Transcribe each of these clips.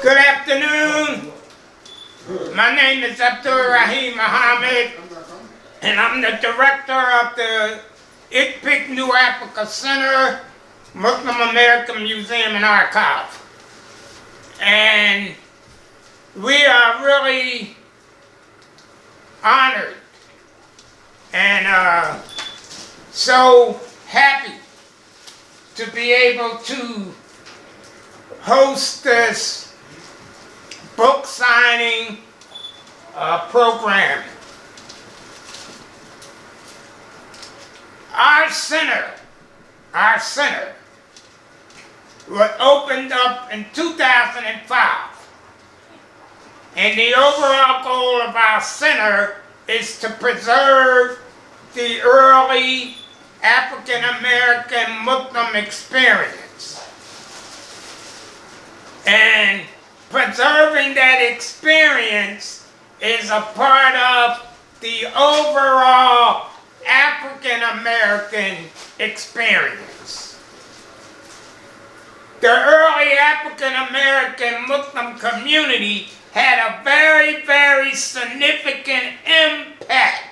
Good afternoon. My name is Abdus, and I'm the director of the ICPIC New Africa Center, Muslim American Museum and Archive. And we are really honored and so happy to be able to host this book signing program. Our center was opened up in 2005. And the overall goal of our center is to preserve the early African American Muslim experience. And preserving that experience is a part of the overall African American experience. The early African American Muslim community had a very, very significant impact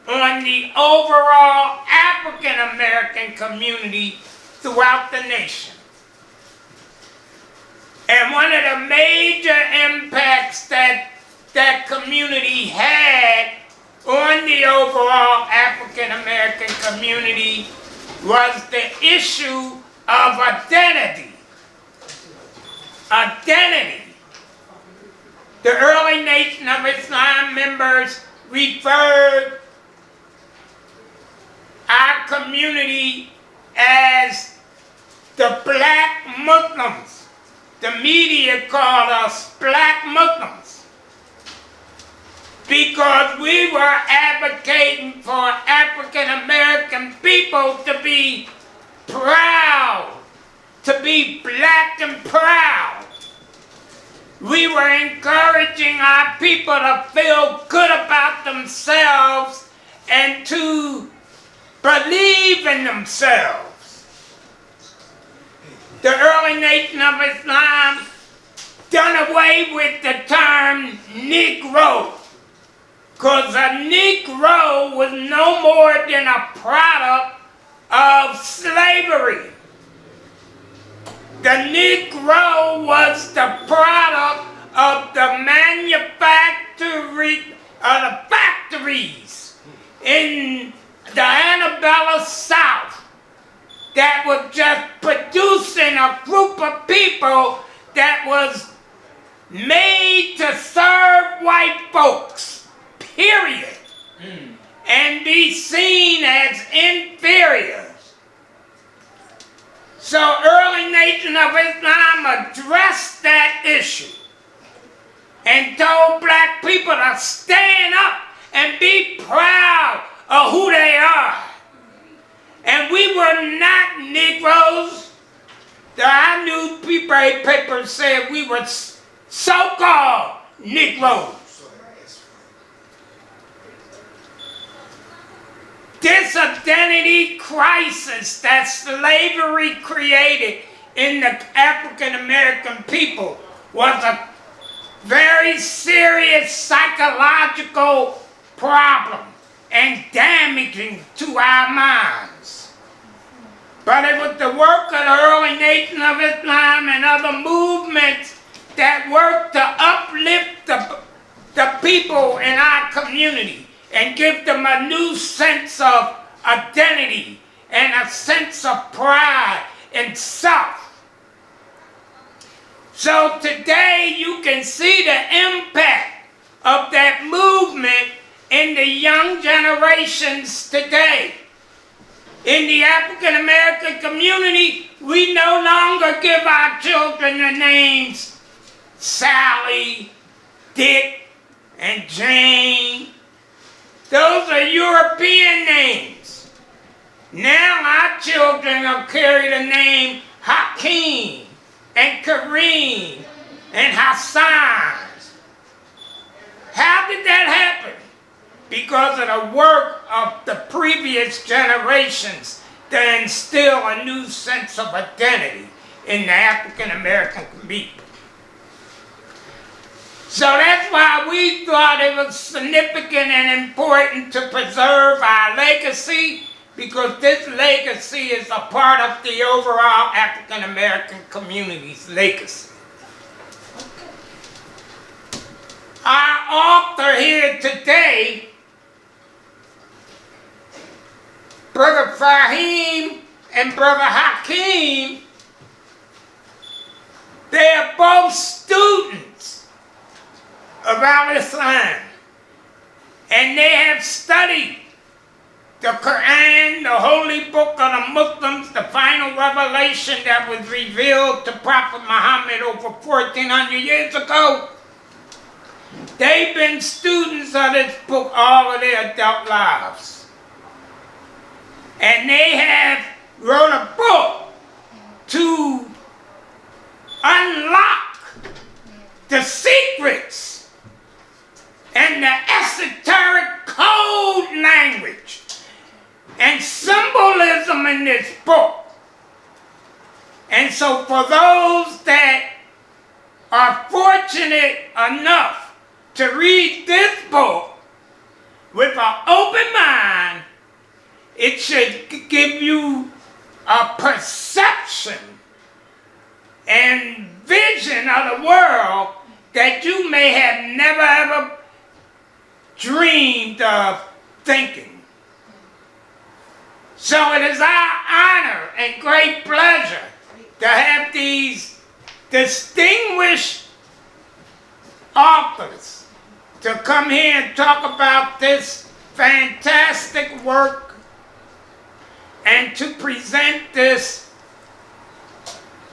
on the overall African American community throughout the nation. And one of the major impacts that that community had on the overall African American community was the issue of identity. Identity. The early Nation of Islam members referred our community as the Black Muslims. The media called us Black Muslims because we were advocating for African American people to be proud, to be black and proud. We were encouraging our people to feel good about themselves and to believe in themselves. The early Nation of Islam done away with the term Negro, because a Negro was no more than a product of slavery. The Negro was the product of the factories in the Antebellum South that was just producing a group of people that was made to serve white folks, period, and be seen as inferior. So early Nation of Islam addressed that issue and told black people to stand up and be proud of who they are. And we were not Negroes. Our newspaper said we were so-called Negroes. This identity crisis that slavery created in the African American people was a very serious psychological problem and damaging to our minds. But it was the work of the early Nation of Islam and other movements that worked to uplift the people in our community and give them a new sense of identity and a sense of pride and self. So today you can see the impact of that movement in the young generations today. In the African American community, we no longer give our children the names Sally, Dick, and Jane. Those are European names. Now our children will carry the name Hakim and Kareem and Hasan. How did that happen? Because of the work of the previous generations to instill a new sense of identity in the African American people. So that's why we thought it was significant and important to preserve our legacy, because this legacy is a part of the overall African American community's legacy. Our author here today, Brother Faheem and Brother Hakim, they are both students of Islam, and they have studied the Quran, the holy book of the Muslims, the final revelation that was revealed to Prophet Muhammad over 1,400 years ago. They've been students of this book all of their adult lives. And they have wrote a book to unlock the secrets and the esoteric code language and symbolism in this book. And so for those that are fortunate enough to read this book with an open mind, it should give you a perception and vision of the world that you may have never ever dreamed of thinking. So it is our honor and great pleasure to have these distinguished authors to come here and talk about this fantastic work and to present this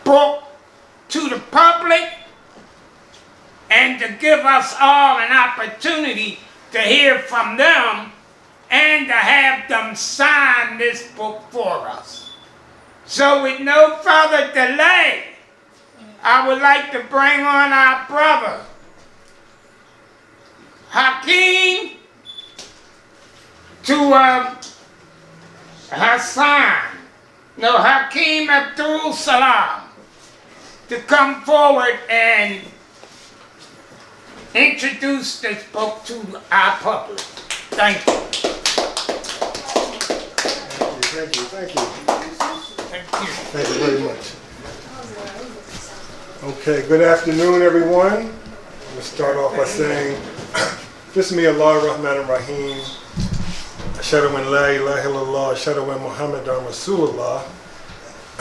book to the public and to give us all an opportunity to hear from them and to have them sign this book for us. So with no further delay, I would like to bring on our brother, Hakim, to Hakim Abdus Salaam, to come forward and introduce this book to our public. Thank you. Thank you. Thank you. Thank you very much. Okay, good afternoon, everyone. I'm going to start off by saying, Bismillah ar-Rahman ar-Rahim. Ashhadu an la ilaha illallah, ashhadu anna Muhammadan Rasulullah.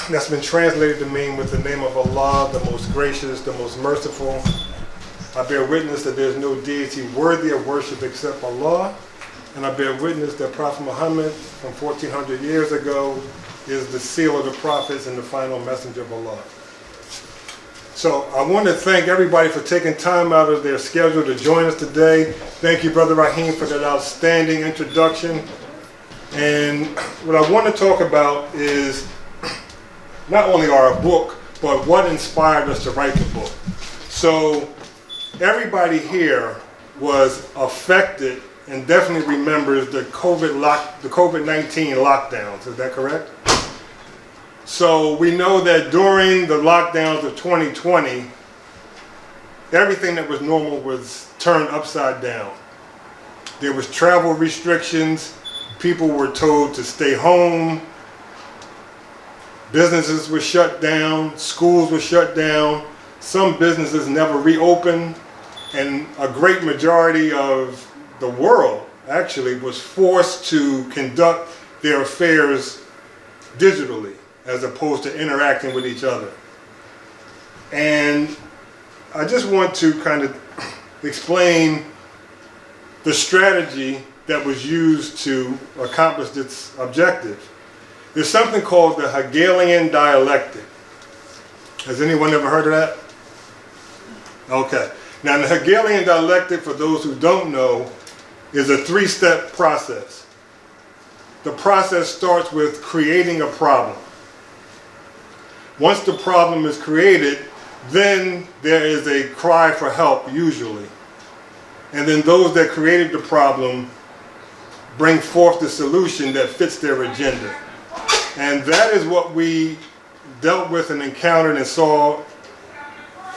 That's been translated to mean with the name of Allah, the most gracious, the most merciful. I bear witness that there is no deity worthy of worship except Allah. And I bear witness that Prophet Muhammad from 1,400 years ago is the seal of the prophets and the final messenger of Allah. So I want to thank everybody for taking time out of their schedule to join us today. Thank you, Brother Raheem, for that outstanding introduction. And what I want to talk about is not only our book, but what inspired us to write the book. So everybody here was affected and definitely remembers the COVID-19 lockdowns. Is that correct? So we know that during the lockdowns of 2020, everything that was normal was turned upside down. There was travel restrictions. People were told to stay home. Businesses were shut down. Schools were shut down. Some businesses never reopened. And a great majority of the world actually was forced to conduct their affairs digitally as opposed to interacting with each other. And I just want to kind of explain the strategy that was used to accomplish this objective. There's something called the Hegelian dialectic. Has anyone ever heard of that? Okay. Now the Hegelian dialectic, for those who don't know, is a three-step process. The process starts with creating a problem. Once the problem is created, then there is a cry for help, usually. And then those that created the problem bring forth the solution that fits their agenda. And that is what we dealt with and encountered and saw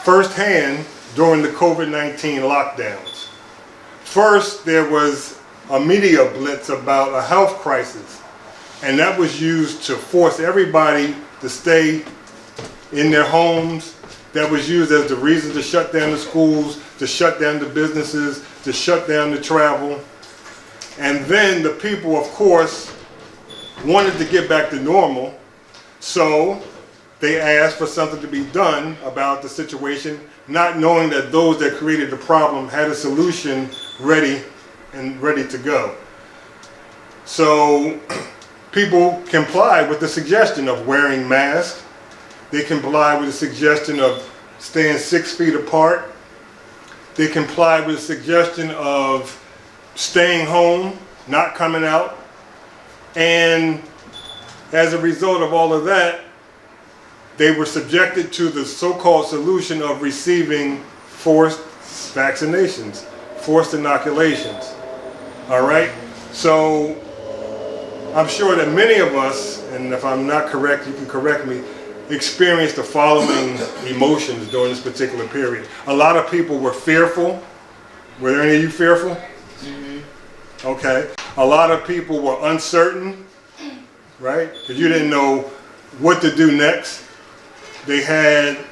firsthand during the COVID-19 lockdowns. First, there was a media blitz about a health crisis, and that was used to force everybody to stay in their homes. That was used as the reason to shut down the schools, to shut down the businesses, to shut down the travel. And then the people, of course, wanted to get back to normal, so they asked for something to be done about the situation, not knowing that those that created the problem had a solution ready to go. So people complied with the suggestion of wearing masks. They complied with the suggestion of staying 6 feet apart. They complied with the suggestion of staying home, not coming out. And as a result of all of that, they were subjected to the so-called solution of receiving forced vaccinations, forced inoculations. All right? So I'm sure that many of us, and if I'm not correct, you can correct me, experienced the following emotions during this particular period. A lot of people were fearful. Were there any of you fearful? Mm-hmm. Okay. A lot of people were uncertain, right? Because you didn't know what to do next. They had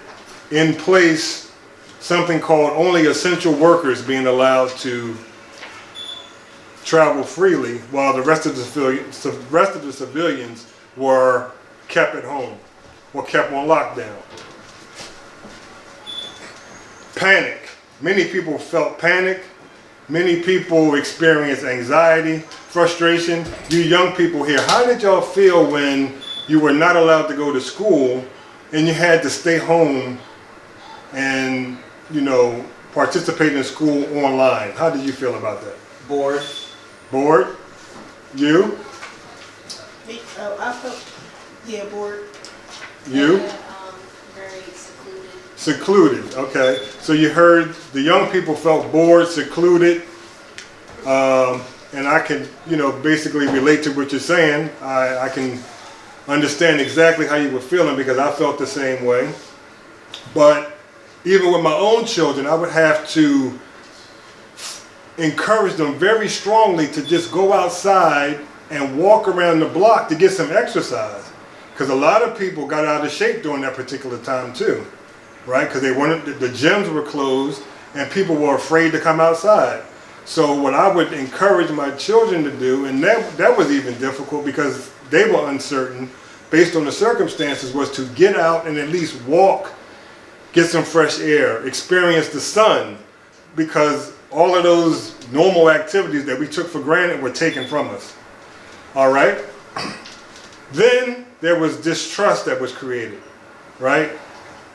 in place something called only essential workers being allowed to travel freely, while the rest of the civilians were kept at home or kept on lockdown. Panic. Many people felt panic. Many people experienced anxiety, frustration. You young people here, how did y'all feel when you were not allowed to go to school and you had to stay home and, participate in school online? How did you feel about that? Bored. Bored? You? I felt, bored. You? Very secluded. Secluded, okay. So you heard the young people felt bored, secluded, and I can, basically relate to what you're saying. I can understand exactly how you were feeling because I felt the same way. But even with my own children, I would have to encourage them very strongly to just go outside and walk around the block to get some exercise. Because a lot of people got out of shape during that particular time too, right? Because the gyms were closed and people were afraid to come outside. So what I would encourage my children to do, and that was even difficult because they were uncertain based on the circumstances, was to get out and at least walk, get some fresh air, experience the sun, because all of those normal activities that we took for granted were taken from us. All right? Then there was distrust that was created, right?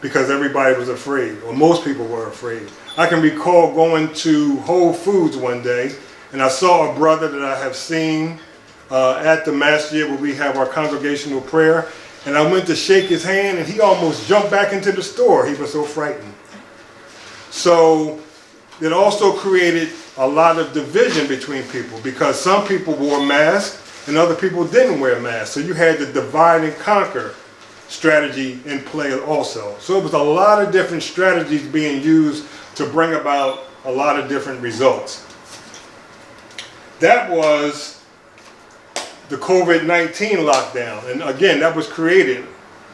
Because everybody was afraid, or most people were afraid. I can recall going to Whole Foods one day, and I saw a brother that I have seen at the masjid where we have our congregational prayer, and I went to shake his hand, and he almost jumped back into the store. He was so frightened. So it also created a lot of division between people because some people wore masks and other people didn't wear masks. So you had the divide and conquer strategy in play also. So it was a lot of different strategies being used to bring about a lot of different results. That was the COVID-19 lockdown. And again, that was created,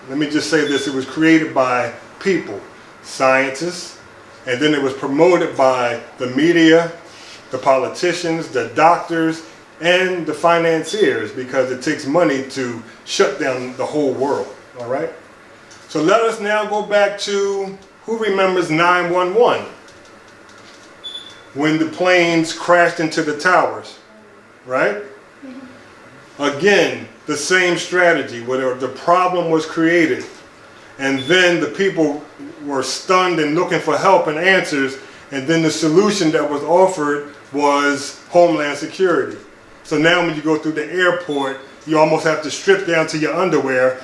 let me just say this, it was created by people, scientists, and then it was promoted by the media, the politicians, the doctors, and the financiers, because it takes money to shut down the whole world, all right? So let us now go back to, who remembers 911? When the planes crashed into the towers, right? Again, the same strategy, where the problem was created, and then the people were stunned and looking for help and answers, and then the solution that was offered was Homeland Security. So now when you go through the airport, you almost have to strip down to your underwear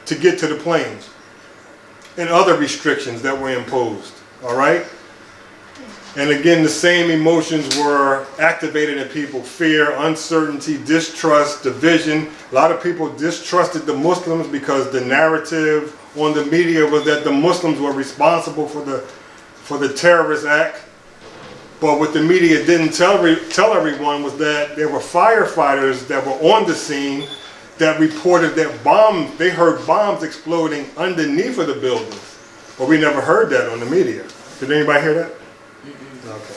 to get to the planes. And other restrictions that were imposed, all right? And again, the same emotions were activated in people: fear, uncertainty, distrust, division. A lot of people distrusted the Muslims because the narrative on the media was that the Muslims were responsible for the terrorist act. But what the media didn't tell everyone was that there were firefighters that were on the scene that reported that they heard bombs exploding underneath of the buildings. But we never heard that on the media. Did anybody hear that? Okay.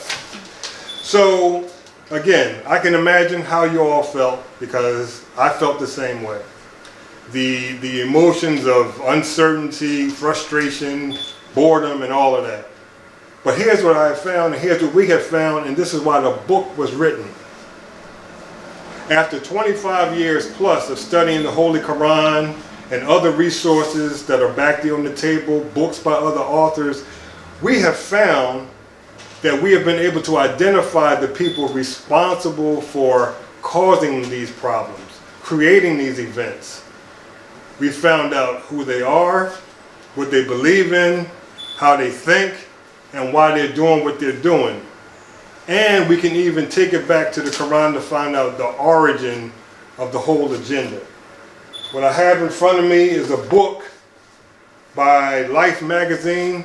So, again, I can imagine how you all felt, because I felt the same way. The emotions of uncertainty, frustration, boredom, and all of that. But here's what I found, and here's what we have found, and this is why the book was written. After 25 years plus of studying the Holy Quran and other resources that are back there on the table, books by other authors, we have found that we have been able to identify the people responsible for causing these problems, creating these events. We found out who they are, what they believe in, how they think, and why they're doing what they're doing. And we can even take it back to the Quran to find out the origin of the whole agenda. What I have in front of me is a book by Life magazine.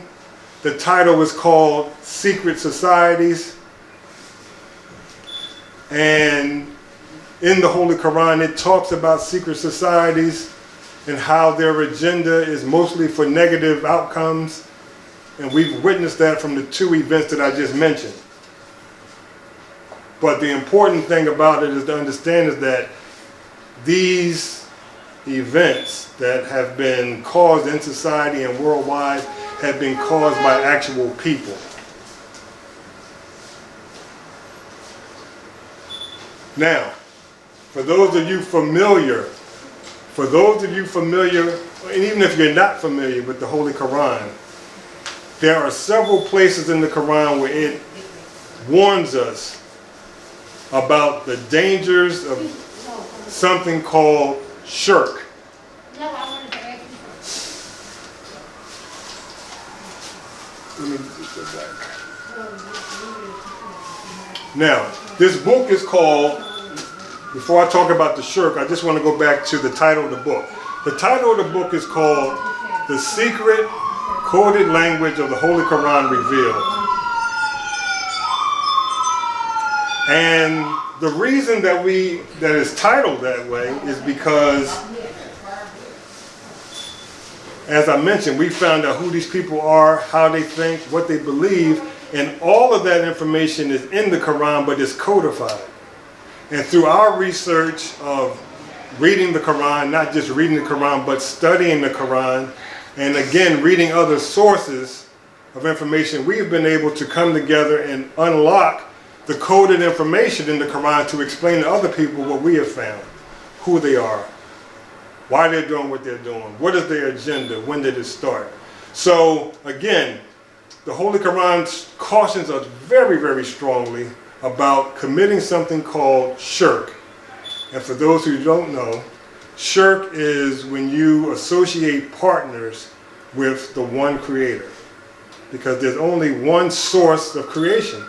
The title is called Secret Societies. And in the Holy Quran, it talks about secret societies and how their agenda is mostly for negative outcomes. And we've witnessed that from the two events that I just mentioned. But the important thing about it is to understand is that these events that have been caused in society and worldwide have been caused by actual people. Now, for those of you familiar, and even if you're not familiar with the Holy Quran, there are several places in the Quran where it warns us about the dangers of something called shirk. Let me just go back. Now, this book is called, before I talk about the shirk, I just want to go back to the title of the book. The title of the book is called The Secret Coded Language of the Holy Quran Revealed. And the reason that it's titled that way is because, as I mentioned, we found out who these people are, how they think, what they believe, and all of that information is in the Quran, but it's codified. And through our research of reading the Quran, not just reading the Quran, but studying the Quran, and again, reading other sources of information, we've been able to come together and unlock the coded information in the Quran to explain to other people what we have found, who they are, why they're doing what they're doing, what is their agenda, when did it start. So again, the Holy Quran cautions us very, very strongly about committing something called shirk. And for those who don't know, shirk is when you associate partners with the one creator, because there's only one source of creation.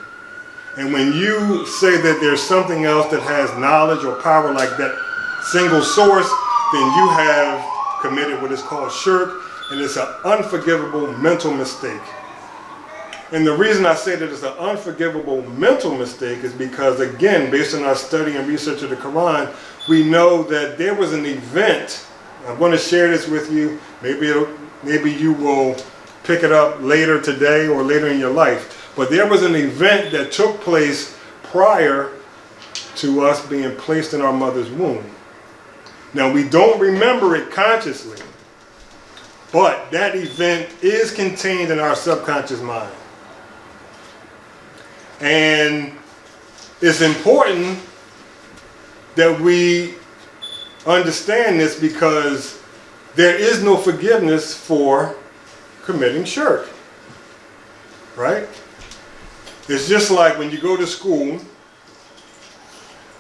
And when you say that there's something else that has knowledge or power like that single source, then you have committed what is called shirk, and it's an unforgivable mental mistake. And the reason I say that it's an unforgivable mental mistake is because, again, based on our study and research of the Quran, we know that there was an event. I'm going to share this with you. Maybe you will pick it up later today or later in your life. But there was an event that took place prior to us being placed in our mother's womb. Now, we don't remember it consciously, but that event is contained in our subconscious mind. And it's important that we understand this, because there is no forgiveness for committing shirk, right? It's just like when you go to school,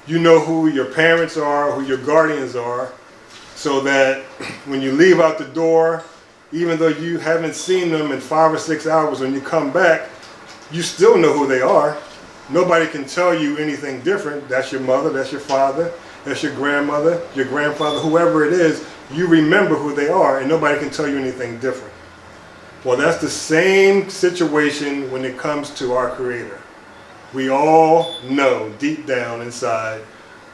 you know who your parents are, who your guardians are, so that when you leave out the door, even though you haven't seen them in 5 or 6 hours, when you come back, you still know who they are. Nobody can tell you anything different. That's your mother, that's your father, that's your grandmother, your grandfather, whoever it is, you remember who they are, and nobody can tell you anything different. Well, that's the same situation when it comes to our Creator. We all know deep down inside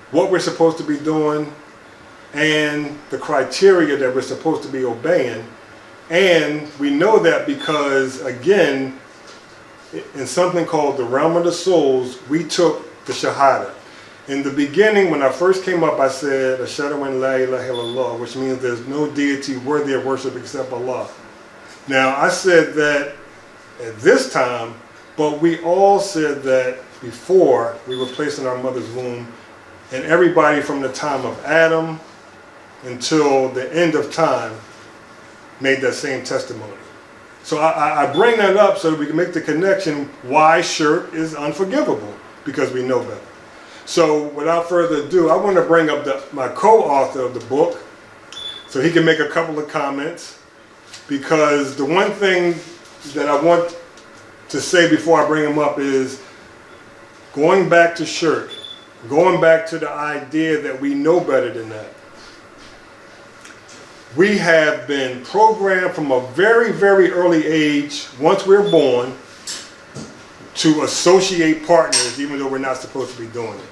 what we're supposed to be doing and the criteria that we're supposed to be obeying. And we know that because, again, in something called the realm of the souls, we took the Shahada. In the beginning, when I first came up, I said, Ashhadu an la ilaha illallah, which means there's no deity worthy of worship except Allah. Now, I said that at this time, but we all said that before we were placed in our mother's womb, and everybody from the time of Adam until the end of time made that same testimony. So I bring that up so that we can make the connection why shirk is unforgivable, because we know better. So without further ado, I want to bring up my co-author of the book so he can make a couple of comments, because the one thing that I want to say before I bring him up is going back to shirk, going back to the idea that we know better than that. We have been programmed from a very, very early age, once we're born, to associate partners even though we're not supposed to be doing it.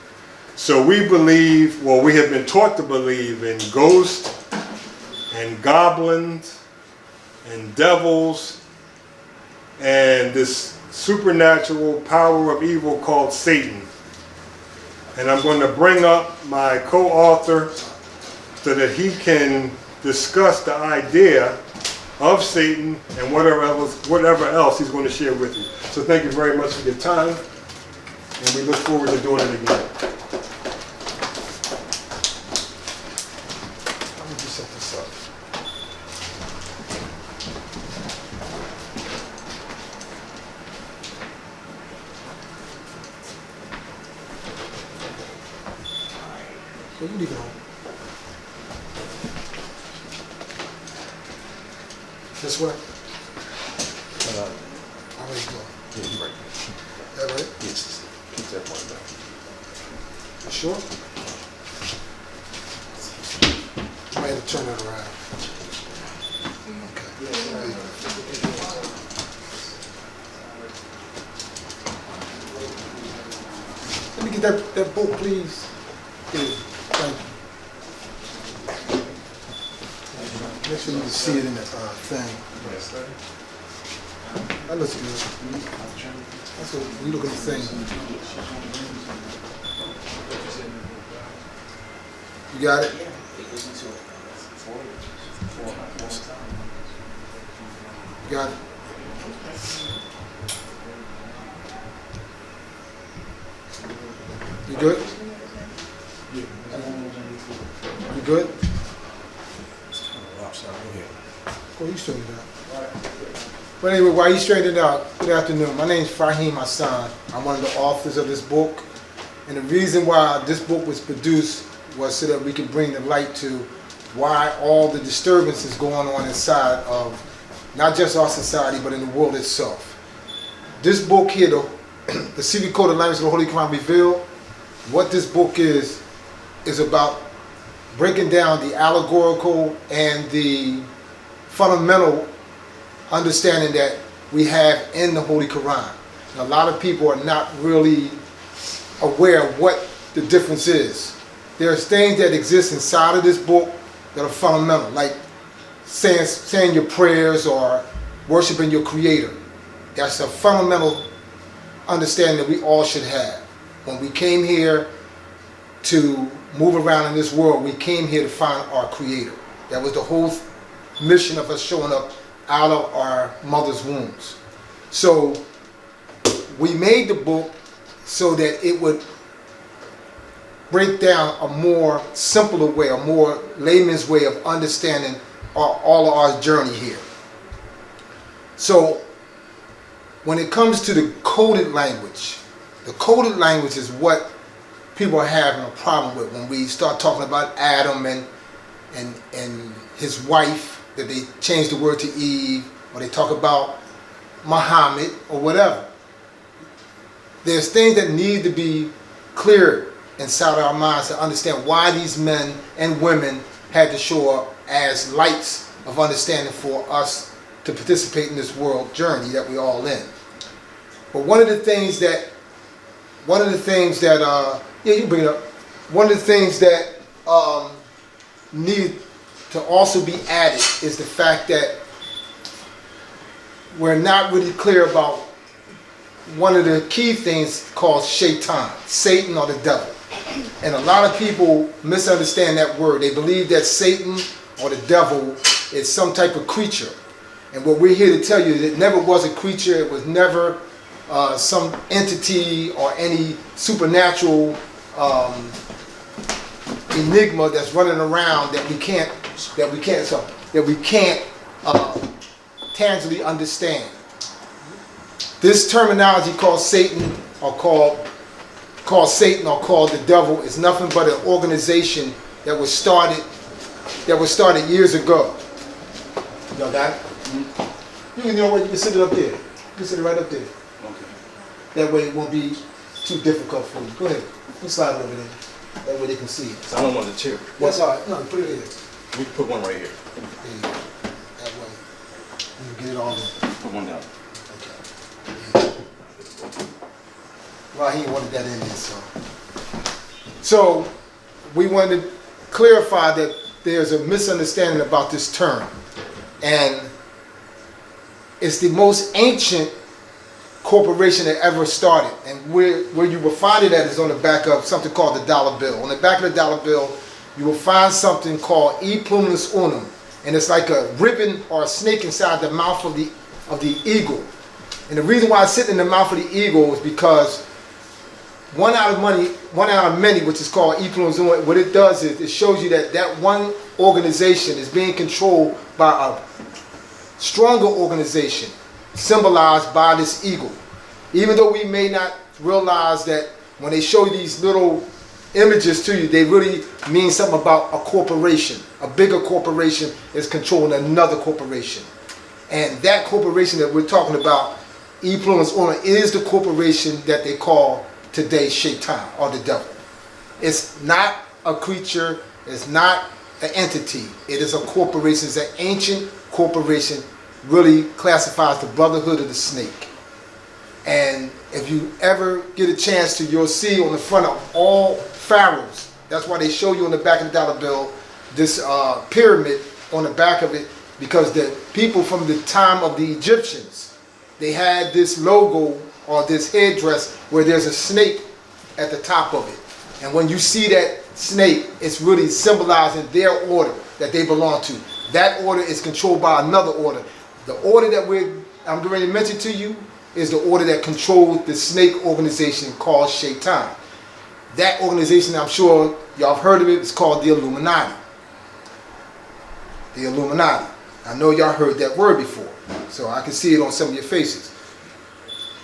So we believe, well, we have been taught to believe in ghosts and goblins and devils and this supernatural power of evil called Satan. And I'm going to bring up my co-author so that he can discuss the idea of Satan and whatever else he's going to share with you. So thank you very much for your time, and we look forward to doing it again. How would you set this up? So you leave it on. This way? How are you going? Yeah, you're right. That right? Yes, keep that part back. You sure? You might have to turn it around. Okay. Let me get that book, please. Here, thank you. Make sure you can see it in the thing. That looks good. That's what we look at the thing. You got it? You got it? You good? You good? Well, you straightened it out. But anyway, while you straightened it out, good afternoon. My name is Faheem Hasan. I'm one of the authors of this book. And the reason why this book was produced was so that we could bring the light to why all the disturbances going on inside of not just our society, but in the world itself. This book here, the Secret Code of Language of the Holy Quran Revealed, what this book is about breaking down the allegorical and the fundamental understanding that we have in the Holy Quran. And a lot of people are not really aware of what the difference is. There's things that exist inside of this book that are fundamental, like saying your prayers or worshiping your Creator. That's a fundamental understanding that we all should have. When we came here to move around in this world, we came here to find our Creator. That was the whole mission of us showing up out of our mother's wombs. So we made the book so that it would break down a more simpler way, a more layman's way of understanding all of our journey here. So when it comes to the coded language is what people are having a problem with when we start talking about Adam and his wife, that they change the word to Eve, or they talk about Muhammad or whatever. There's things that need to be cleared inside our minds to understand why these men and women had to show up as lights of understanding for us to participate in this world journey that we're all in. But one of the things that yeah, you bring it up. One of the things that need to also be added is the fact that we're not really clear about one of the key things called shaitan, Satan or the devil. And a lot of people misunderstand that word. They believe that Satan or the devil is some type of creature. And what we're here to tell you is it never was a creature. It was never some entity or any supernatural enigma that's running around that we can't tangibly understand. This terminology called Satan or called the devil is nothing but an organization that was started years ago. Y'all got it? You can sit it up there. You can sit it right up there. Okay. That way it won't be too difficult for you. Go ahead. You slide it over there. That way they can see it. So I don't want the chair. That's all right. No, put it here. We can put one right here. There you go. That way. You can get it all in. Put one down. Raheem wanted that in there, so we wanted to clarify that there's a misunderstanding about this term, and it's the most ancient corporation that ever started, and where you will find it at is on the back of something called the dollar bill. On the back of the dollar bill, you will find something called E plumis unum, and it's like a ribbon or a snake inside the mouth of the eagle. And the reason why it's sitting in the mouth of the eagle is because one out of many, which is called E plumis unum, what it does is it shows you that one organization is being controlled by a stronger organization, symbolized by this eagle. Even though we may not realize that when they show these little images to you, they really mean something about a corporation. A bigger corporation is controlling another corporation. And that corporation that we're talking about, E plumis unum, is the corporation that they call today Shaitan or the devil. It's not a creature, it's not an entity, it is a corporation. It's an ancient corporation, really classifies the brotherhood of the snake. And if you ever get a chance to, you'll see on the front of all pharaohs, that's why they show you on the back of the dollar bill this pyramid on the back of it, because the people from the time of the Egyptians, they had this logo or this headdress where there's a snake at the top of it. And when you see that snake, it's really symbolizing their order that they belong to. That order is controlled by another order. The order that I'm going to mention to you is the order that controls the snake organization called Shaitan. That organization, I'm sure y'all have heard of it, it's called the Illuminati. The Illuminati. I know y'all heard that word before, so I can see it on some of your faces.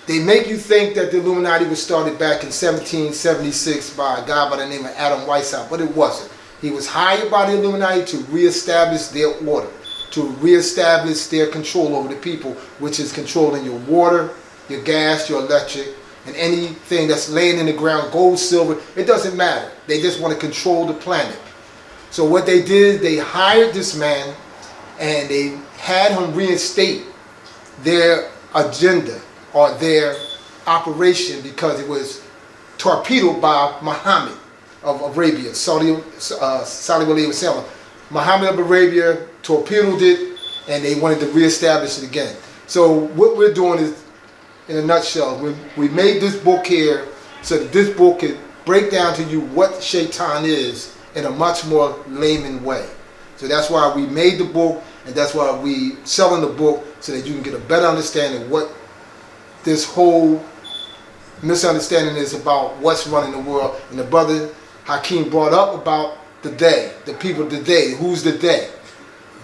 They make you think that the Illuminati was started back in 1776 by a guy by the name of Adam Weishaupt, but it wasn't. He was hired by the Illuminati to reestablish their order, to reestablish their control over the people, which is controlling your water, your gas, your electric, and anything that's laying in the ground, gold, silver, it doesn't matter. They just want to control the planet. So what they did, they hired this man and they had him reinstate their agenda or their operation because it was torpedoed by Muhammad of Arabia, Saudi Arabia. Muhammad of Arabia torpedoed it and they wanted to reestablish it again. So what we're doing is, in a nutshell, we made this book here so that this book could break down to you what Shaitan is in a much more layman way. So that's why we made the book, and that's why we selling the book, so that you can get a better understanding of what this whole misunderstanding is about what's running the world. And the brother Hakim brought up about the they, the people of the they. Who's the they?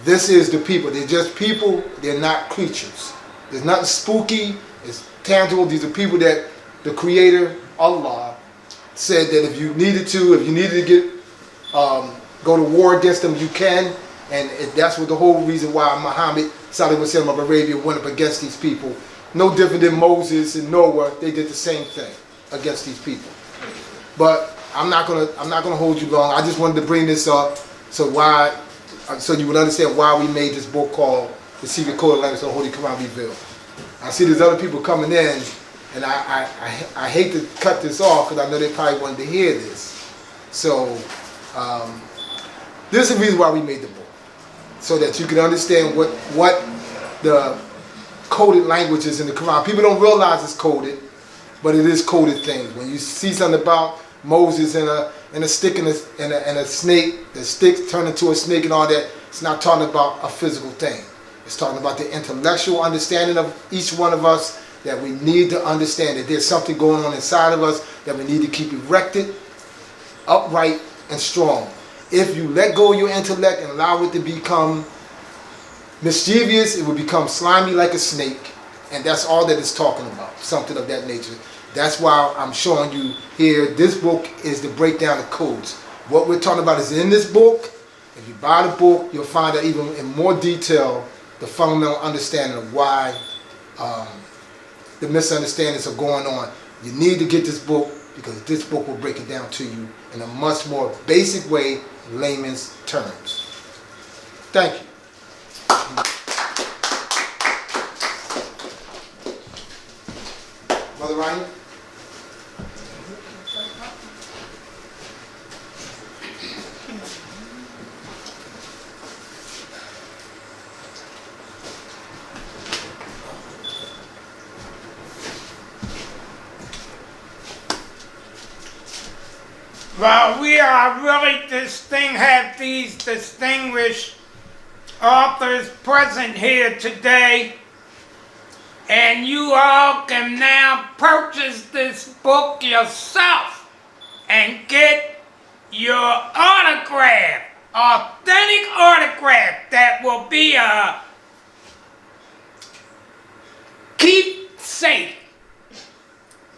This is the people. They're just people. They're not creatures. There's nothing spooky. It's tangible. These are people that the Creator, Allah, said that if you needed to get go to war against them, you can. And that's what the whole reason why Muhammad, Salaam of Arabia, went up against these people. No different than Moses and Noah. They did the same thing against these people. But I'm not gonna hold you long. I just wanted to bring this up so you would understand why we made this book called the secret code of language of the Holy Quran revealed. I see there's other people coming in, and I hate to cut this off because I know they probably wanted to hear this. So this is the reason why we made the book, so that you can understand what the coded language is in the Quran. People don't realize it's coded, but it is coded things. When you see something about Moses and a stick and a snake, the stick turned into a snake and all that, it's not talking about a physical thing. It's talking about the intellectual understanding of each one of us, that we need to understand that there's something going on inside of us that we need to keep erected, upright, and strong. If you let go of your intellect and allow it to become mischievous, it will become slimy like a snake, and that's all that it's talking about, something of that nature. That's why I'm showing you here, this book is the breakdown of codes. What we're talking about is in this book. If you buy the book, you'll find out even in more detail the fundamental understanding of why the misunderstandings are going on. You need to get this book, because this book will break it down to you in a much more basic way, layman's terms. Thank you. Brother Ryan? Well, we are really have these distinguished authors present here today, and you all can now purchase this book yourself and get your autograph, authentic autograph that will be a keepsake.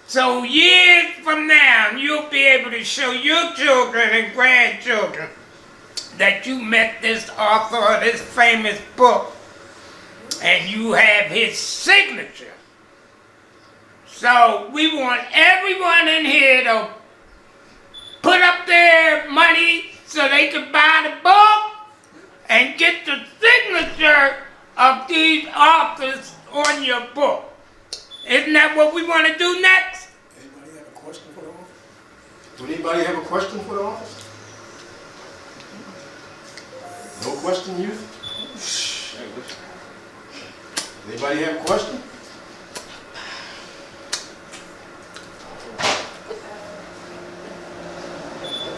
So years from now, you'll be able to show your children and grandchildren that you met this author of this famous book, and you have his signature. So we want everyone in here to put up their money so they can buy the book and get the signature of these authors on your book. Isn't that what we want to do next? Anybody have a question for the office? Do anybody have a question for the office? No question, youth? Anybody have a question?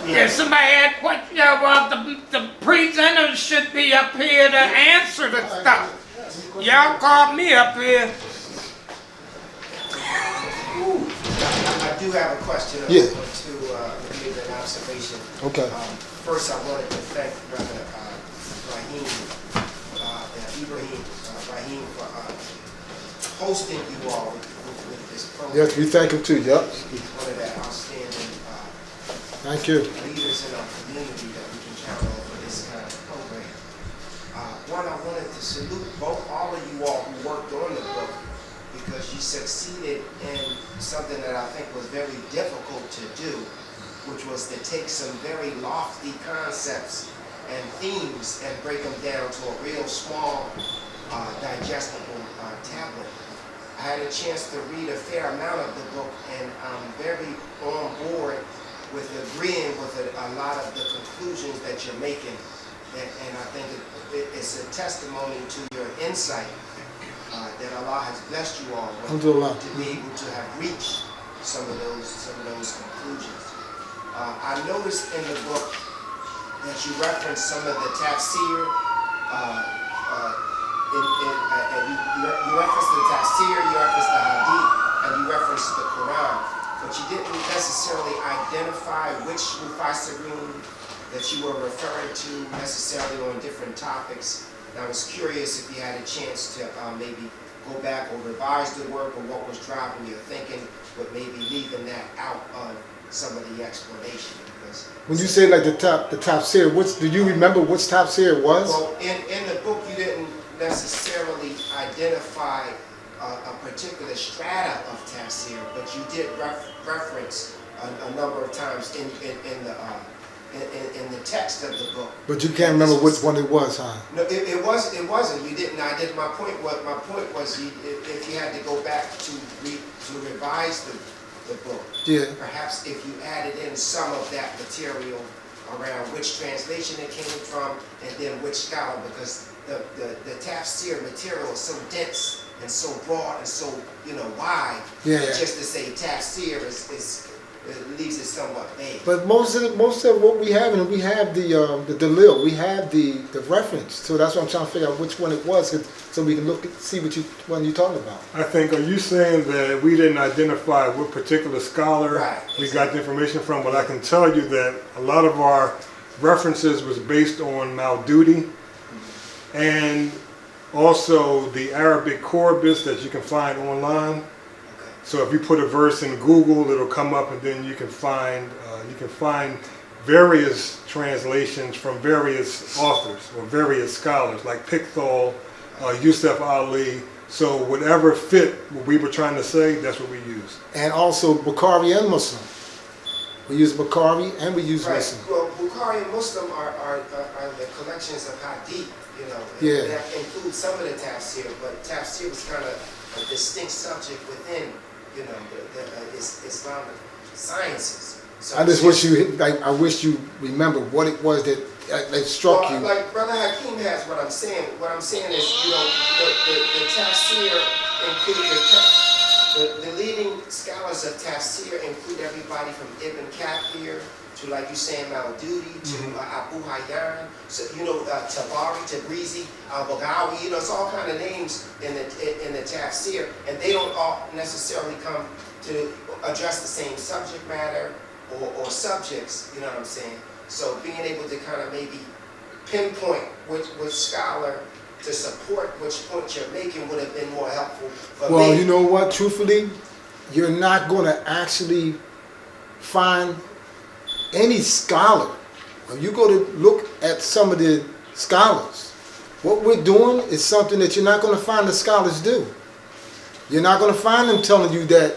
Yeah, somebody had a question. Well, the presenters should be up here to answer the stuff. Y'all called me up here. I do have a question Yeah. to give an observation. Okay. First, I wanted to thank Brother Raheem for hosting you all with this program. Yes, we thank him too. Yep. He's one of the outstanding Thank you. leaders in our community that we can count on for this kind of program. One, I wanted to salute all of you all who worked on the book, because you succeeded in something that I think was very difficult to do, which was to take some very lofty concepts and themes and break them down to a real small, digestible tablet. I had a chance to read a fair amount of the book, and I'm very on board with agreeing with a lot of the conclusions that you're making. And I think it's a testimony to your insight that Allah has blessed you all with, to be able to have reached some of those conclusions. I noticed in the book that you referenced some of the tafsir. You referenced the tafsir, you referenced the hadith, and you referenced the Quran, but you didn't necessarily identify which mufassirin that you were referring to necessarily on different topics. And I was curious if you had a chance to maybe go back or revise the work, or what was driving your thinking with maybe leaving that out of some of the explanation. Because when you say like the top series, do you remember which top series it was? Well, in the book you didn't necessarily identify a particular strata of tafsir, but you did reference a number of times in in the text of the book. But you can't remember which one it was, huh? No, it wasn't. You didn't. I did. My point was, if you had to go back to revise the book, Yeah. perhaps if you added in some of that material around which translation it came from and then which scholar, because the tafsir material is so dense and so broad and so wide. Yeah. Just to say tafsir it leaves it somewhat vague. But most of what we have, and we have the dalil, we have the reference. So that's what I'm trying to figure out which one it was, so we can see which one you're talking about. I think, are you saying that we didn't identify what particular scholar we got the information from? But I can tell you that a lot of our references was based on Maududi and also the Arabic corpus that you can find online. So if you put a verse in Google, it'll come up, and then you can find various translations from various authors or various scholars, like Pickthall, Yusuf Ali. So whatever fit what we were trying to say, that's what we use. And also Bukhari and Muslim. We use Bukhari and we use Muslim. Well, Bukhari and Muslim are the collections of hadith, Yeah. That include some of the tafsir, but tafsir was kind of a distinct subject within the Islamic sciences. So I just wish I wish you remember what it was that struck you. Like Brother Hakim has what I'm saying. What I'm saying is, the tafsir include the leading scholars of tafsir include everybody from Ibn Kathir to, like you saying, Maududi, to Abu Hayyan, so Tabari, Tabrizi, Al-Baghawi, it's all kind of names in the tafsir, and they don't all necessarily come to address the same subject matter or subjects, you know what I'm saying? So being able to kind of maybe pinpoint which scholar to support which point you're making would have been more helpful. But well, you know what? Truthfully, you're not going to actually find any scholar. When you go to look at some of the scholars, what we're doing is something that you're not going to find the scholars do. You're not going to find them telling you that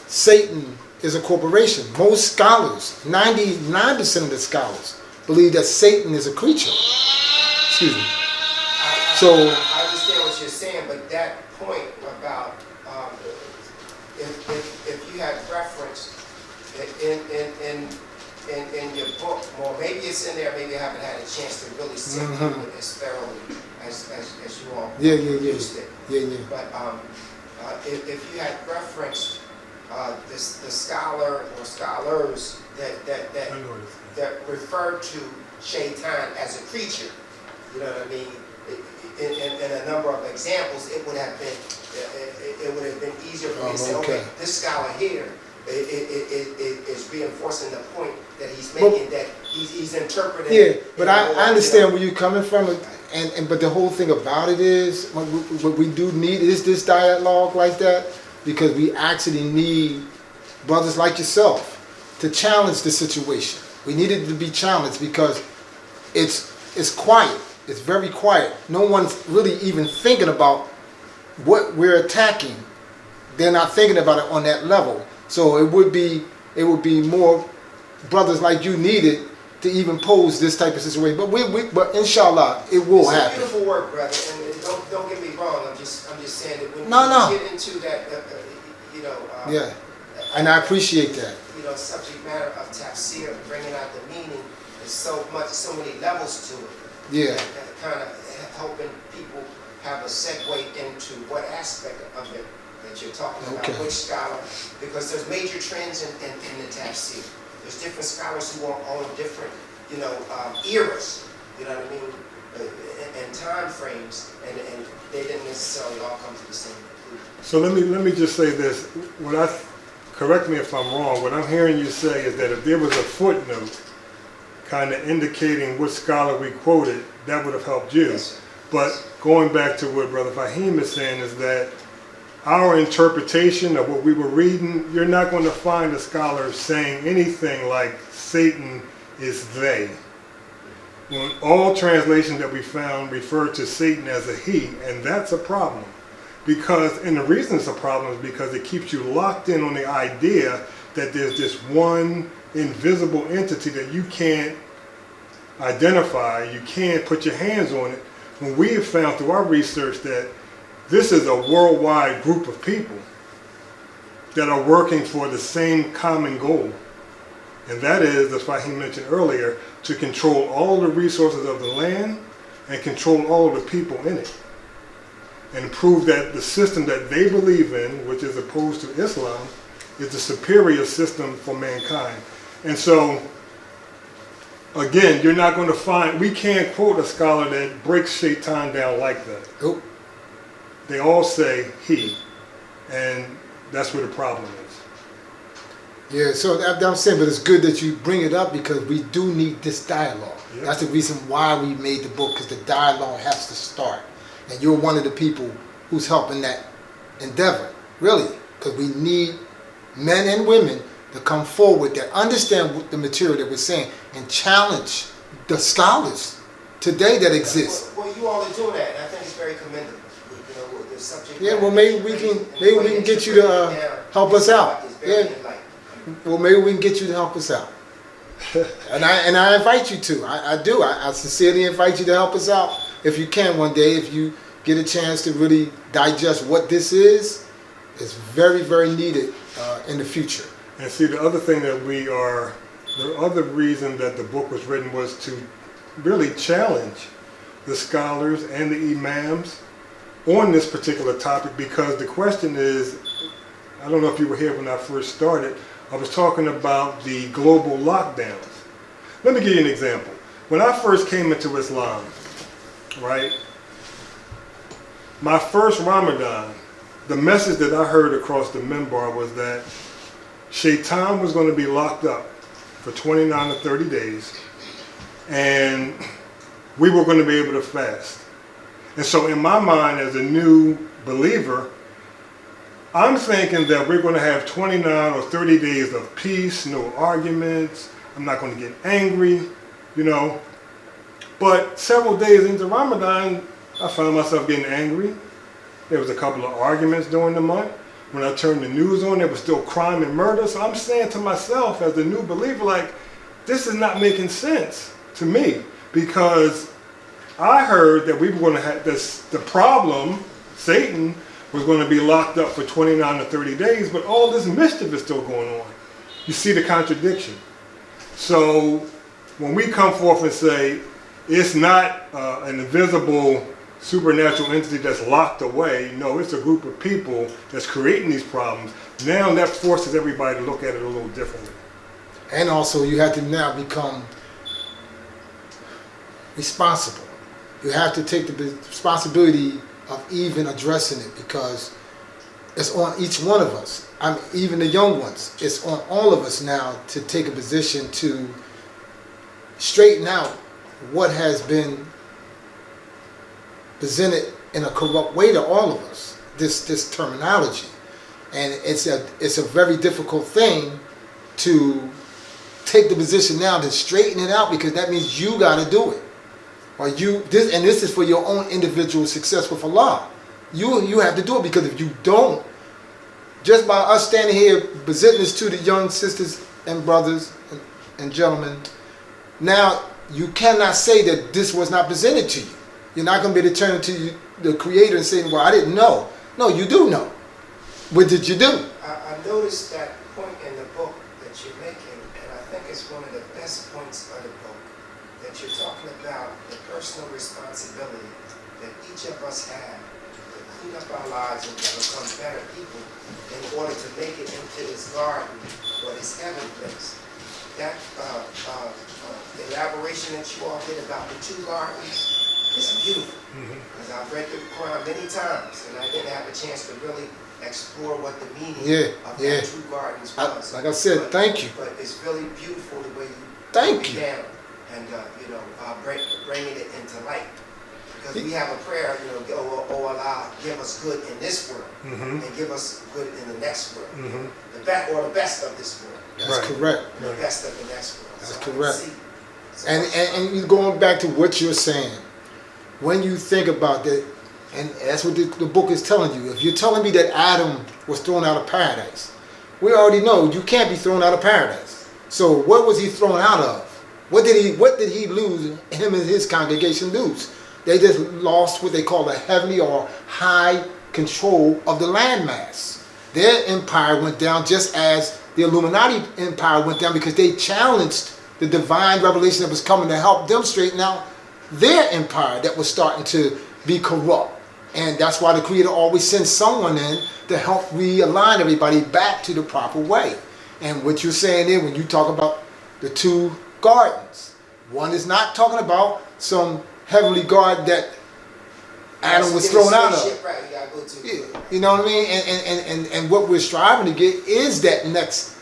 Satan is a corporation. Most scholars, 99% of the scholars, believe that Satan is a creature. Excuse me. So I understand what you're saying, but that point about if you had reference in your book, or maybe it's in there, maybe I haven't had a chance to really sit through it as thoroughly as you all used it. Yeah. But if you had referenced the scholar or scholars that refer to Shaitan as a creature, you know what I mean? In a number of examples, it would have been easier for me to say, okay, this scholar here is reinforcing the point that he's making, that he's interpreting. Yeah, but I understand where you're coming from, but the whole thing about it is what we do need is this dialogue like that, because we actually need brothers like yourself to challenge the situation. We need it to be challenged because it's quiet. It's very quiet. No one's really even thinking about what we're attacking. They're not thinking about it on that level. So it would be more brothers like you needed to even pose this type of situation. But inshallah, it will happen. It's beautiful work, brother. And don't get me wrong. I'm just saying that when you get into that, yeah, and I appreciate that. Subject matter of tafsir, bringing out the meaning, there's so many levels to it. Yeah. That kind of helping people have a segue into what aspect of it that you're talking about, which scholar, because there's major trends in the tafsir. There's different scholars who are on different, eras, you know what I mean, and time frames, and they didn't necessarily all come to the same conclusion. So let me just say this. Correct me if I'm wrong, what I'm hearing you say is that if there was a footnote kind of indicating what scholar we quoted, that would have helped you. Yes. But going back to what Brother Faheem is saying is that our interpretation of what we were reading, you're not going to find a scholar saying anything like Satan is they. When all translations that we found refer to Satan as a he, and that's a problem. And the reason it's a problem is because it keeps you locked in on the idea that there's this one invisible entity that you can't identify, you can't put your hands on it, when we have found through our research that this is a worldwide group of people that are working for the same common goal. And that is, as Faheem mentioned earlier, to control all the resources of the land and control all of the people in it. And prove that the system that they believe in, which is opposed to Islam, is the superior system for mankind. And so, again, you're not going to find, we can't quote a scholar that breaks Shaitan down like that. Nope. They all say he. And that's where the problem is. Yeah, so I'm saying, but it's good that you bring it up because we do need this dialogue. Yeah. That's the reason why we made the book, because the dialogue has to start. And you're one of the people who's helping that endeavor, really, because we need men and women to come forward that understand what the material that we're saying and challenge the scholars today that exist. Well, you all are doing that, and I think it's very commendable. You know, with the subject. Yeah, well, maybe we can get you to help us out. Yeah. Well, maybe we can get you to help us out. And I invite you to. I do. I sincerely invite you to help us out. If you can one day, if you get a chance to really digest what this is, it's very, very needed in the future. And see, the other thing that the other reason that the book was written was to really challenge the scholars and the imams on this particular topic, because the question is, I don't know if you were here when I first started, I was talking about the global lockdowns. Let me give you an example. When I first came into Islam, right, my first Ramadan, the message that I heard across the minbar was that Shaitan was going to be locked up for 29 or 30 days, and we were going to be able to fast. And so in my mind, as a new believer, I'm thinking that we're going to have 29 or 30 days of peace, no arguments, I'm not going to get angry, you know. But several days into Ramadan, I found myself getting angry. There was a couple of arguments during the month. When I turned the news on, there was still crime and murder. So I'm saying to myself as a new believer, like, this is not making sense to me, because I heard that we were going to have this, the problem, Satan, was going to be locked up for 29 or 30 days, but all this mischief is still going on. You see the contradiction. So when we come forth and say it's not an invisible supernatural entity that's locked away, no, it's a group of people that's creating these problems, now that forces everybody to look at it a little differently. And also you have to now become responsible. You have to take the responsibility of even addressing it, because it's on each one of us. I mean, even the young ones. It's on all of us now to take a position to straighten out what has been presented in a corrupt way to all of us. This terminology, and it's a very difficult thing to take the position now to straighten it out, because that means you got to do it. Or this is for your own individual success with Allah. You have to do it, because if you don't, just by us standing here presenting this to the young sisters and brothers and gentlemen, now you cannot say that this was not presented to you. You're not going to be able to turn to the Creator and say, well, I didn't know. No, you do know. What did you do? I noticed that point in the book that you're making, and I think it's one of the best points of the book, that you're talking about the personal responsibility that each of us have to clean up our lives and to become better people in order to make it into this garden or this heaven place. That elaboration that you all did about the two gardens is beautiful. Because I've read the Quran many times, and I didn't have a chance to really explore what the meaning of that two gardens was. Like I said, thank you. But it's really beautiful the way you Thank you. down and bringing it into light. Because we have a prayer, oh Allah, give us good in this world and give us good in the next world. The best of this world. That's correct. The best of the next world. That's So correct. So And going back to what you're saying, when you think about that, and that's what the book is telling you. If you're telling me that Adam was thrown out of paradise, we already know you can't be thrown out of paradise. So what was he thrown out of? What did he lose? Him and his congregation lose. They just lost what they call a heavenly or high control of the landmass. Their empire went down just as the Illuminati empire went down because they challenged the divine revelation that was coming to help them straighten out their empire that was starting to be corrupt. And that's why the Creator always sends someone in to help realign everybody back to the proper way. And what you're saying there when you talk about the two gardens, one is not talking about some heavenly garden that Adam was thrown out of. Right, you gotta go to. Yeah, you know what I mean? And what we're striving to get is that next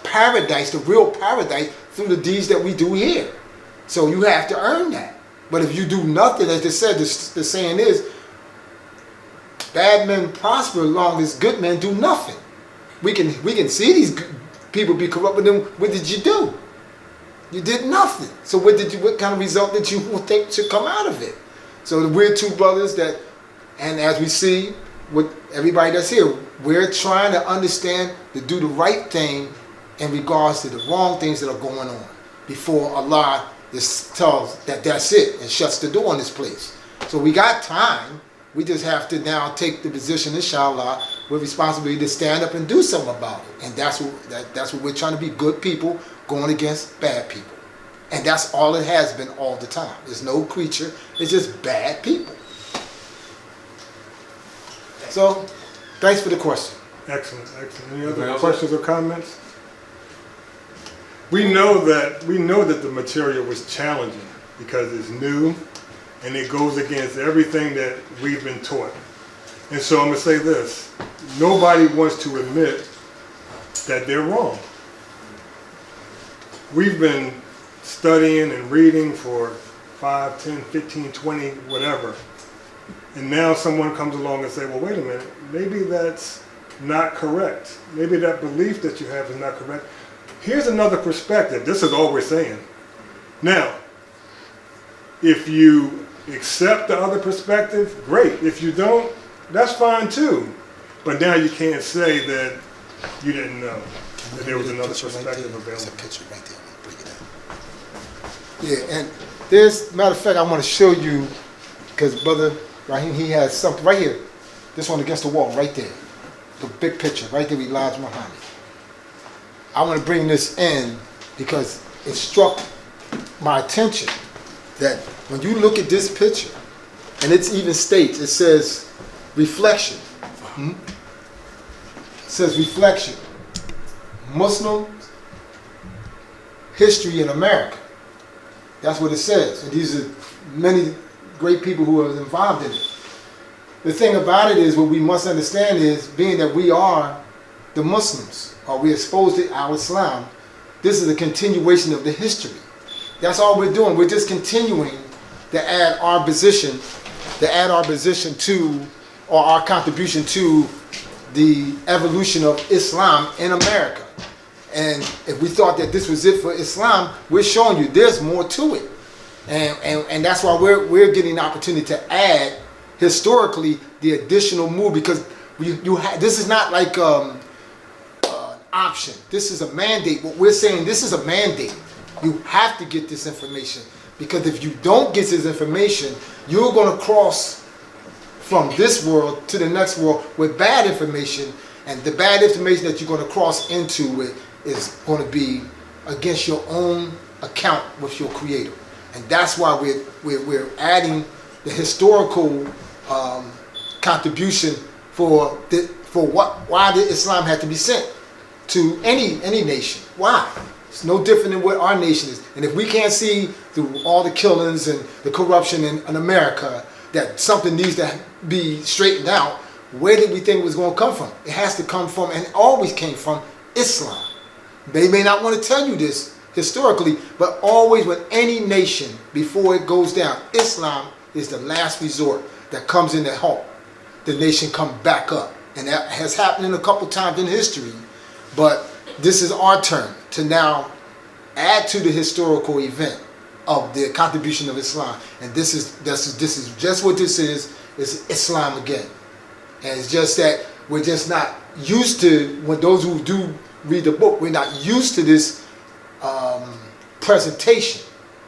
paradise, the real paradise, through the deeds that we do here. So you have to earn that. But if you do nothing, as they said, the saying is, bad men prosper as long as good men do nothing. We can see these people be corrupt, but then what did you do? You did nothing. So what kind of result did you think should come out of it? So we're two brothers that, and as we see with everybody that's here, we're trying to understand to do the right thing in regards to the wrong things that are going on before Allah just tells that that's it and shuts the door on this place. So we got time. We just have to now take the position, inshallah, with responsibility to stand up and do something about it. And that's what we're trying to be, good people going against bad people. And that's all it has been all the time. There's no creature. It's just bad people. So, thanks for the question. Excellent. Any other questions or comments? We know that the material was challenging because it's new and it goes against everything that we've been taught. And so I'm going to say this. Nobody wants to admit that they're wrong. We've been studying and reading for 5, 10, 15, 20, whatever. And now someone comes along and say, well, wait a minute, maybe that's not correct. Maybe that belief that you have is not correct. Here's another perspective. This is all we're saying. Now, if you accept the other perspective, great. If you don't, that's fine too. But now you can't say that you didn't know that there was another perspective available. There's a picture right there. Bring it out. Yeah, and there's, matter of fact, I want to show you, because Brother Raheem, he has something right here. This one against the wall, right there. The big picture, right there with Elijah Muhammad. I want to bring this in because it struck my attention that when you look at this picture, and it even states, it says reflection. It says reflection. Muslim history in America. That's what it says. And these are many great people who are involved in it. The thing about it is, what we must understand is, being that we are the Muslims, or we exposed to al-Islam, this is a continuation of the history. That's all we're doing. We're just continuing to add our position to, or our contribution to, the evolution of Islam in America. And if we thought that this was it for Islam, we're showing you there's more to it. And that's why we're getting the opportunity to add historically the additional move, because this is not like an option. This is a mandate. What we're saying, this is a mandate. You have to get this information, because if you don't get this information, you're going to cross from this world to the next world with bad information, and the bad information that you're going to cross into it is going to be against your own account with your Creator. And that's why we're adding the historical contribution why did Islam have to be sent to any nation. Why? It's no different than what our nation is. And if we can't see through all the killings and the corruption in America that something needs to be straightened out, where did we think it was going to come from? It has to come from, and it always came from, Islam. They may not want to tell you this historically, but always with any nation, before it goes down, Islam is the last resort that comes in to help the nation come back up. And that has happened a couple times in history, but this is our turn to now add to the historical event of the contribution of Islam. And this is just what this is Islam again. And it's just that we're just not used to, when those who do read the book, we're not used to this presentation,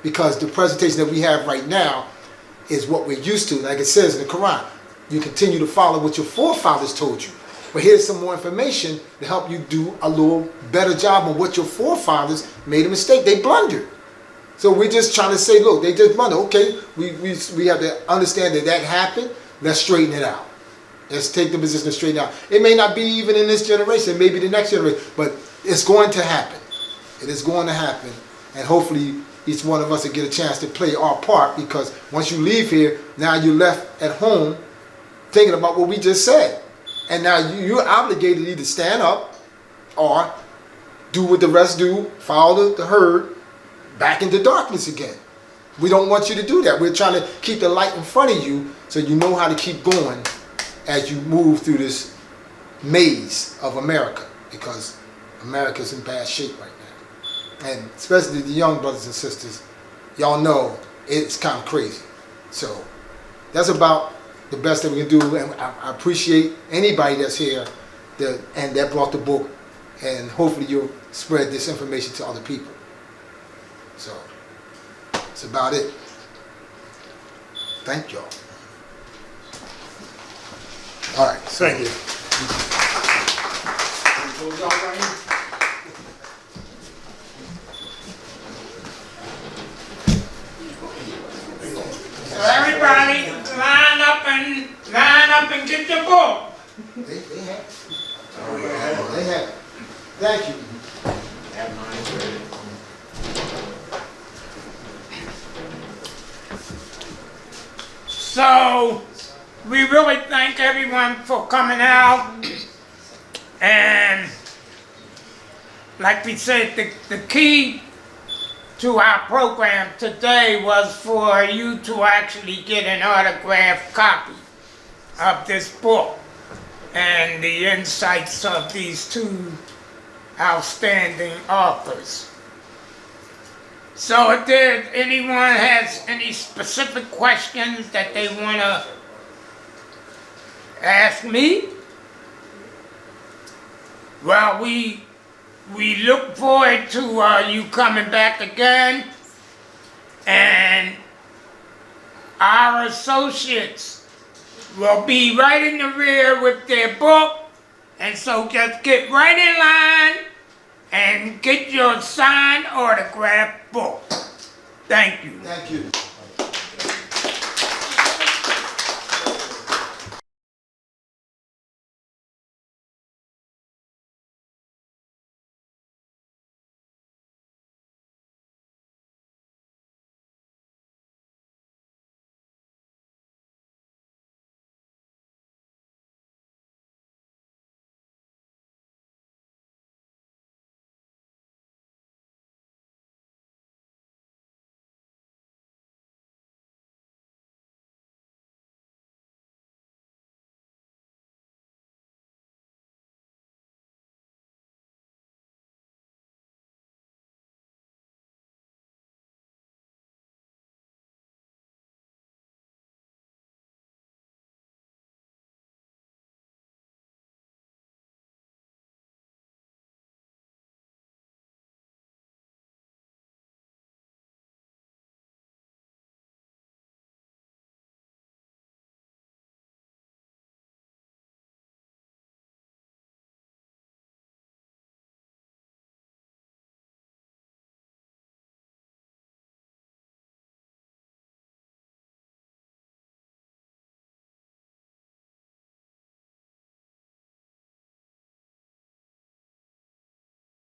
because the presentation that we have right now is what we're used to. Like it says in the Quran, you continue to follow what your forefathers told you. But here's some more information to help you do a little better job on what your forefathers made a mistake. They blundered. So we're just trying to say, look, they just blundered. Okay, we have to understand that happened. Let's straighten it out. Let's take the position to straighten it out. It may not be even in this generation, maybe the next generation, but it's going to happen. It is going to happen. And hopefully each one of us will get a chance to play our part, because once you leave here, now you're left at home thinking about what we just said. And now you're obligated to either stand up or do what the rest do, follow the herd back into darkness again. We don't want you to do that. We're trying to keep the light in front of you so you know how to keep going as you move through this maze of America, because America's in bad shape right now. And especially the young brothers and sisters, y'all know it's kind of crazy. So that's about the best that we can do, and I appreciate anybody that's here and that brought the book, and hopefully you'll spread this information to other people. So that's about it. Thank y'all. All right. Thank you. Close out right here. So everybody line up and get your book. They have it. They have it. Thank you. So we really thank everyone for coming out, and like we said, the key to our program today was for you to actually get an autographed copy of this book and the insights of these two outstanding authors. So if anyone has any specific questions that they want to ask me, well, we look forward to you coming back again, and our associates will be right in the rear with their book, and so just get right in line and get your signed autograph book. Thank you. Thank you.